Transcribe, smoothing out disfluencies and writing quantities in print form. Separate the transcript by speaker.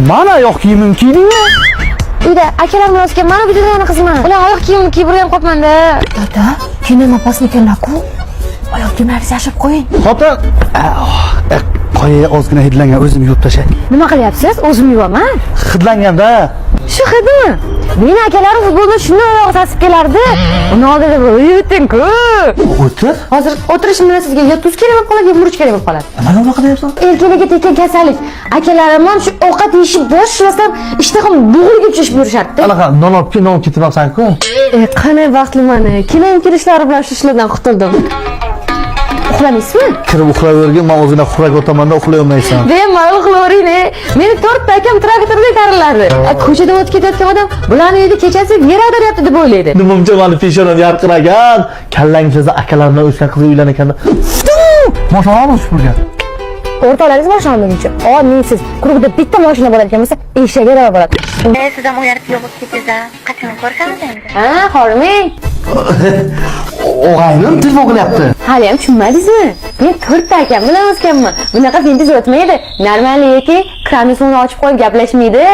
Speaker 1: Mana oyoq kiyimim kiydingmi?
Speaker 2: Uyda akalar bilan o'sgan mana bu yerda qizman. Ular oyoq kiyimimni kiyib yurgan qopmanda.
Speaker 3: Dada, keyin opasnikilar-ku. Oyoq kiyimlaringizni yashirib qo'ying.
Speaker 1: Xotin. Qo'y ozgina hidlangan o'zim yuvib tashay.
Speaker 2: Nima qilyapsiz? O'zim yuvaman.
Speaker 1: Hidlanganda.
Speaker 2: Shu hidmi? Meni akalarim futbolda shunday oyog'i sasib kelardi. Uni oldida o'yitding-ku.
Speaker 1: O'tir.
Speaker 2: Hozir o'tirishim bilan sizga yo tuz kerak bo'lib qoladi, yo murch kerak bo'lib qoladi.
Speaker 1: Nima unaqa qilyapsan?
Speaker 2: Erkaklarga tekkan kasallik. Akalarim ham shu ovqat yeyishib boshlasam, ishtaham bo'g'ilga tushib yurishardi.
Speaker 1: Anaqa non olib kel, non ketyapsan-ku.
Speaker 2: Qanday baxtliman. Kelin kirishlari bilan shu ishlardan qutuldim. Uxlamaysizmi?
Speaker 1: Kirib uxlayvergin, men o'zingga xurrak o'tamanda uxlayolmaysan.
Speaker 2: Bemalol uxlayvering. Meni 4 ta akam traktorda itarlardi. Ko'chadan o'tib ketayotgan odam bularni uyda kechasi yer ag'daryapti deb o'ylaydi.
Speaker 1: Nimamcha meni peshonam yarqiragan. Kallang ichida akalar bilan o'sgan qiz uylangan ekanda. Mashina supurgan.
Speaker 2: O'rtalaringiz boshlanmaguncha. Mensiz klubda bitta mashina bo'larkan bo'lsa, eshagi rava bo'ladi.
Speaker 4: Siz ham o'yarib yo'qib ketdingiz-a? Qachon ko'rishamiz endi?
Speaker 2: Ha, hormang.
Speaker 1: O'g'aynim telefon qilyapti.
Speaker 2: Hali ham tushunmadingizmi? Men 4 ta akam bilan o'sganman. Bunaqa fintiz o'tmaydi. Normalniki kranni suvni ochib qo'yib gaplashmaydi.